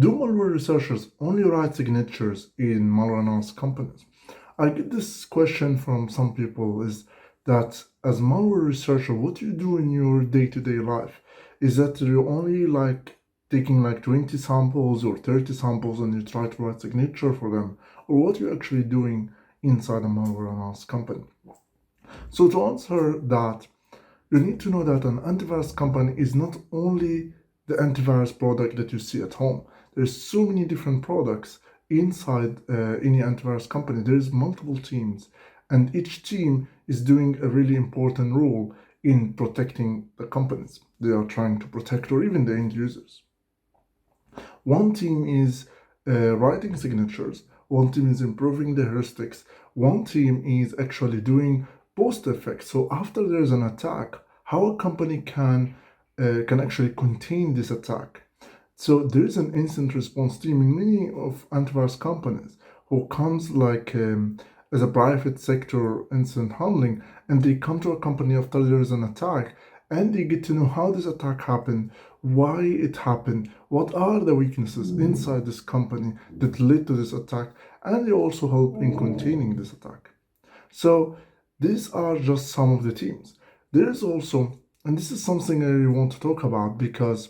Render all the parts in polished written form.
Do malware researchers only write signatures in malware analysis companies? I get this question from some people is that as malware researcher, what you do in your day-to-day life? Is that you only taking 20 samples or 30 samples and you try to write signature for them? Or what you're actually doing inside a malware analysis company? So to answer that, you need to know that an antivirus company is not only the antivirus product that you see at home. There's so many different products inside any antivirus company. There's multiple teams, and each team is doing a really important role in protecting the companies they are trying to protect, or even the end users. One team is writing signatures, one team is improving the heuristics, one team is actually doing post effects. So after there's an attack, how a company can actually contain this attack. So there is an instant response team in many of antivirus companies who comes as a private sector incident handling, and they come to a company after there is an attack, and they get to know how this attack happened, why it happened, what are the weaknesses inside this company that led to this attack, and they also help in containing this attack. So these are just some of the teams. There is also, and this is something I really want to talk about, because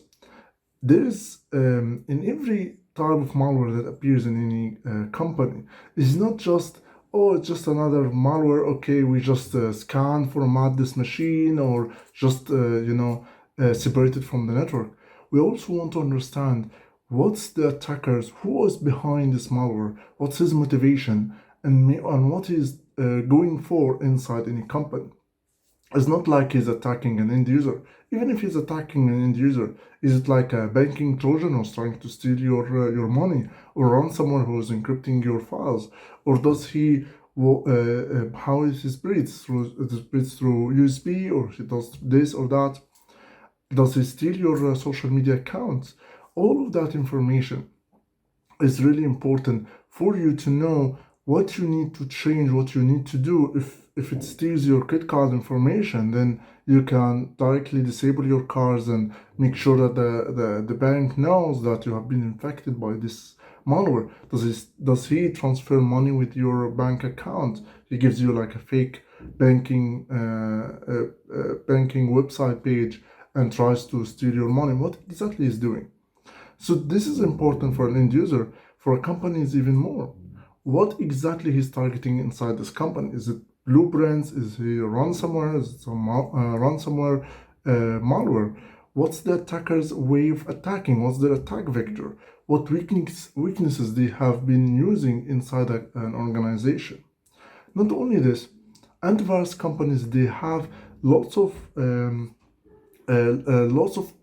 there is in every type of malware that appears in any company, it's not just, oh, it's just another malware, okay, we just scan, format this machine, or just separate it from the network. We also want to understand what's the attackers, who is behind this malware, what's his motivation, and what he's going for inside any company. It's not like he's attacking an end user. Even if he's attacking an end user, is it like a banking Trojan who's trying to steal your money, or ransomware who is encrypting your files, or does he how is his breeds through USB, or he does this or that? Does he steal your social media accounts? All of that information is really important for you to know what you need to change, what you need to do. If it steals your credit card information, then you can directly disable your cards and make sure that the bank knows that you have been infected by this malware. Does he transfer money with your bank account? He gives you like a fake banking website page and tries to steal your money. What exactly is doing? So this is important for an end user. For a company is even more. What exactly he's targeting inside this company? Is it blueprints? Is he ransomware? Is it some ransomware malware? What's the attacker's way of attacking? What's their attack vector? What weaknesses they have been using inside an organization? Not only this, antivirus companies, they have lots of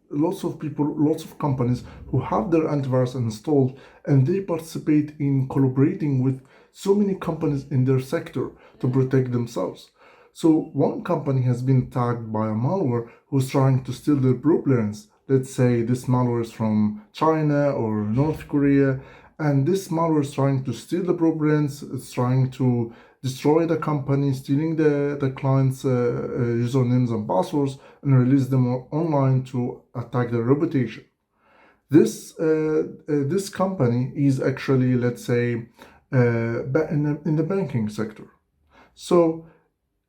lots of people, lots of companies who have their antivirus installed, and they participate in collaborating with so many companies in their sector to protect themselves. So one company has been tagged by a malware who's trying to steal their blueprints. Let's say this malware is from China or North Korea, and this malware is trying to steal the blueprints. It's trying to destroy the company, stealing the client's usernames and passwords, and release them online to attack their reputation. This company is actually, let's say, in the banking sector. So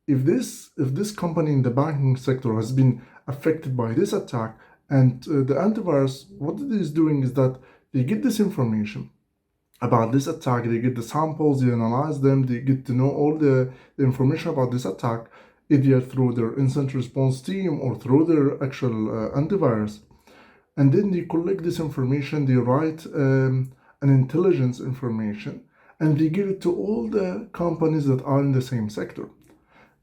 if this company in the banking sector has been affected by this attack, and the antivirus, what it is doing is that they get this information about this attack, they get the samples, they analyze them, they get to know all the information about this attack, either through their incident response team or through their actual antivirus. And then they collect this information, they write an intelligence information, and they give it to all the companies that are in the same sector.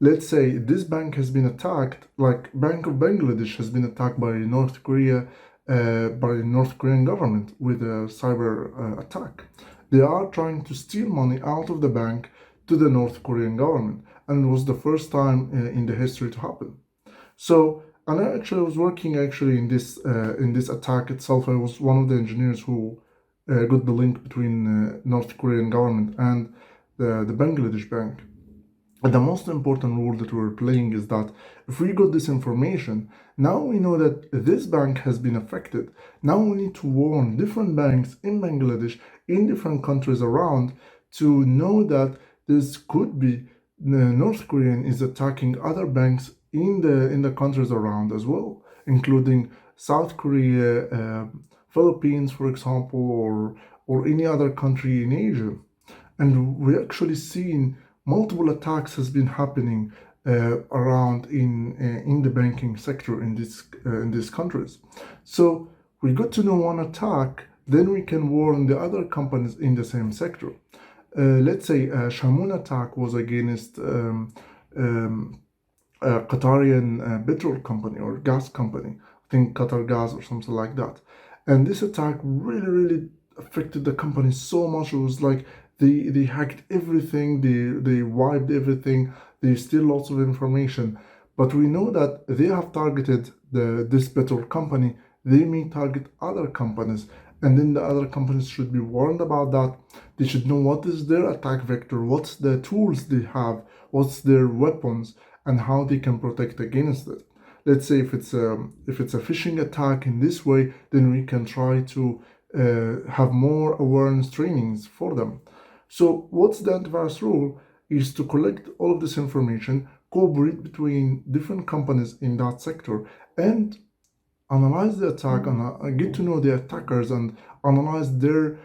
Let's say this bank has been attacked, like Bank of Bangladesh has been attacked by North Korea, by the North Korean government with a cyber attack. They are trying to steal money out of the bank to the North Korean government, and it was the first time in the history to happen. So, and I actually was working in this attack itself. I was one of the engineers who got the link between North Korean government and the Bangladesh bank. And the most important role that we're playing is that if we got this information, now we know that this bank has been affected. Now we need to warn different banks in Bangladesh, in different countries around, to know that this could be North Korean is attacking other banks in the countries around as well, including South Korea, Philippines, for example, or any other country in Asia. And we actually seen multiple attacks has been happening around in the banking sector in these countries. So we got to know one attack, then we can warn the other companies in the same sector. Let's say a Shamoon attack was against a Qatarian petrol company or gas company, I think Qatar Gas or something like that. And this attack really affected the company so much. It was like they hacked everything, they wiped everything, they steal lots of information. But we know that they have targeted this petrol company. They may target other companies, and then the other companies should be warned about that. They should know what is their attack vector, what's the tools they have, what's their weapons, and how they can protect against it. Let's say if it's a phishing attack in this way, then we can try to have more awareness trainings for them. So what's the antivirus rule is to collect all of this information, cooperate between different companies in that sector, and analyze the attack and get to know the attackers and analyze their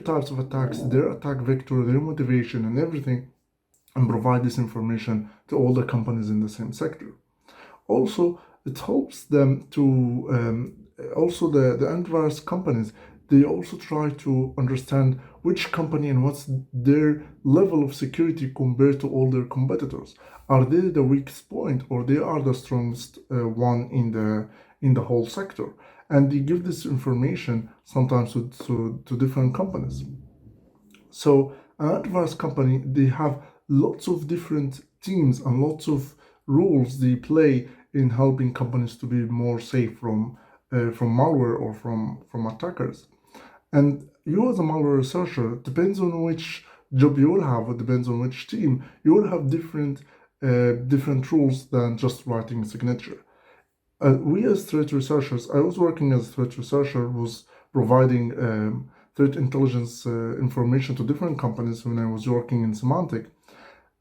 types of attacks, their attack vector, their motivation, and everything, and provide this information to all the companies in the same sector. Also, it helps them to also the antivirus companies, they also try to understand which company and what's their level of security compared to all their competitors. Are they the weakest point or they are the strongest one in the whole sector? And they give this information sometimes to different companies. So an antivirus company, they have lots of different teams and lots of roles they play in helping companies to be more safe from malware or from attackers. And you as a malware researcher, depends on which job you will have, or depends on which team, you will have different rules than just writing a signature. We as threat researchers, I was working as a threat researcher, was providing threat intelligence information to different companies when I was working in Semantic.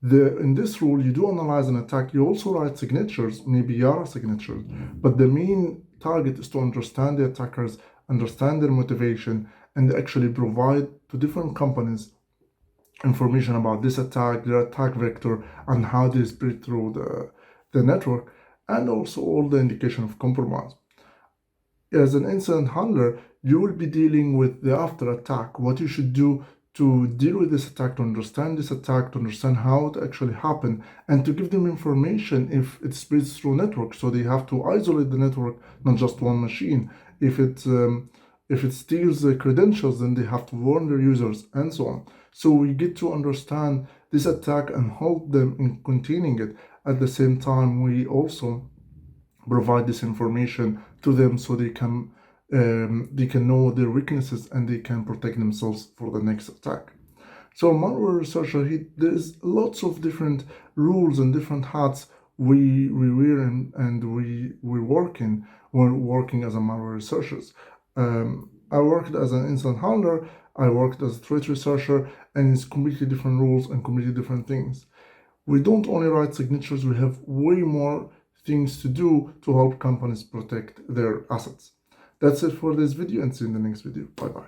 In this rule, you do analyze an attack. You also write signatures, maybe Yara signatures, but the main target is to understand the attackers, understand their motivation, and actually provide to different companies information about this attack, their attack vector, and how they spread through the network, and also all the indication of compromise. As an incident handler, you will be dealing with the after attack, what you should do to deal with this attack, to understand this attack, to understand how it actually happened, and to give them information if it spreads through network. So they have to isolate the network, not just one machine. If it steals the credentials, then they have to warn their users and so on. So we get to understand this attack and help them in containing it. At the same time, we also provide this information to them so they can know their weaknesses and they can protect themselves for the next attack. So malware researcher, there's lots of different rules and different hats we wear and we work in when working as a malware researchers. I worked as an incident handler, I worked as a threat researcher, and it's completely different rules and completely different things. We don't only write signatures, we have way more things to do to help companies protect their assets. That's it for this video, and see you in the next video. Bye bye.